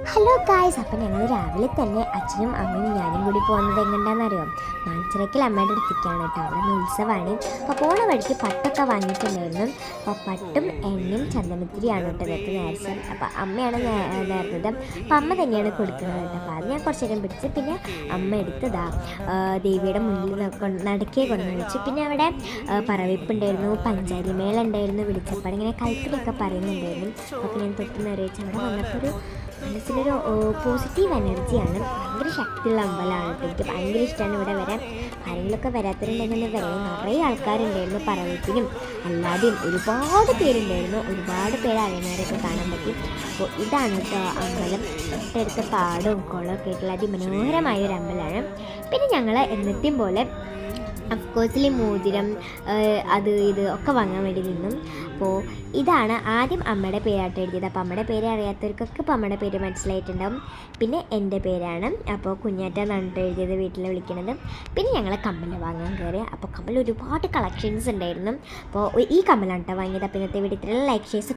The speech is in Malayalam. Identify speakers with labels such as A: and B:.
A: ഹലോ ഗായ്സ്, അപ്പം ഞങ്ങൾ രാവിലെ തന്നെ അച്ഛനും അമ്മയും ഞാനും കൂടി പോകുന്നത് എങ്ങനെയാണെന്നറിയോ? മാഞ്ചിറക്കൽ അമ്മയുടെ അടുത്തേക്കാണ് കേട്ടോ. അവിടെ നിന്ന് ഉത്സവമാണ്. അപ്പോൾ പോണ വഴിക്ക് പട്ടൊക്കെ വാങ്ങിയിട്ടുണ്ടായിരുന്നു. അപ്പോൾ പട്ടും എണ്ണയും ചന്ദനത്തിരിയാണ് കേട്ടോ ഇതൊക്കെ നേർച്ച. അപ്പോൾ അമ്മയാണ് നേർന്നത്. അപ്പോൾ അമ്മ തന്നെയാണ് കൊടുക്കുന്നത് കേട്ടോ. അപ്പോൾ അത് ഞാൻ കുറച്ച് നേരം പിടിച്ച് പിന്നെ അമ്മ എടുത്തതാ ദേവിയുടെ മുന്നിൽ നടക്കേ കൊണ്ടു വെച്ചു. പിന്നെ അവിടെ പറവെപ്പുണ്ടായിരുന്നു, പഞ്ചാരി മേള ഉണ്ടായിരുന്നു, വിളിച്ചപ്പാട് ഇങ്ങനെ കൽപ്പനയൊക്കെ പറയുന്നുണ്ടായിരുന്നു. അപ്പോൾ ഞാൻ തൊട്ട് നിറയിച്ച് അവിടെ വന്നപ്പോൾ ഒരു മനസ്സിലൊരു പോസിറ്റീവ് എനർജിയാണ്. ഭയങ്കര ശക്തിയുള്ള അമ്പലമാണ് കേട്ടോ. എനിക്ക് ഭയങ്കര ഇഷ്ടമാണ് ഇവിടെ വരാൻ. ആരെങ്കിലുമൊക്കെ വരാത്തവരുണ്ടെങ്കിൽ വരാൻ നിറയെ ആൾക്കാരുണ്ടായിരുന്നു. പറവത്തിനും അല്ലാതെയും ഒരുപാട് പേരുണ്ടായിരുന്നു. ഒരുപാട് പേര് അറിയുന്നവരൊക്കെ കാണാൻ പറ്റി. അപ്പോൾ ഇതാണ് കേട്ടോ അമ്പലം. തൊട്ടടുത്ത പാടവും കുളമൊക്കെ ആയിട്ടുള്ള അതിമനോഹരമായൊരു അമ്പലമാണ്. പിന്നെ ഞങ്ങൾ എന്നത്തെയും പോലെ അഫ്കോഴ്സിൽ മോതിരം ഇത് ഒക്കെ വാങ്ങാൻ വേണ്ടി നിന്നും. അപ്പോൾ ഇതാണ് ആദ്യം അമ്മയുടെ പേരായിട്ട് എഴുതിയത്. അപ്പോൾ അമ്മയുടെ പേര് അറിയാത്തവർക്കൊക്കെ ഇപ്പോൾ അമ്മയുടെ പേര് മനസ്സിലായിട്ടുണ്ടാവും. പിന്നെ എൻ്റെ പേരാണ്. അപ്പോൾ കുഞ്ഞാറ്റ എന്നാണ് എഴുതിയത്, വീട്ടിൽ വിളിക്കുന്നത്. പിന്നെ ഞങ്ങൾ കമ്മൽ വാങ്ങാൻ കയറി. അപ്പോൾ കമ്മൽ ഒരുപാട് കളക്ഷൻസ് ഉണ്ടായിരുന്നു. അപ്പോൾ ഈ കമ്മലാണ് കേട്ടോ വാങ്ങിയത്. അപ്പോൾ ഇന്നത്തെ വീഡിയോ ലൈക്ക് ഷെയർ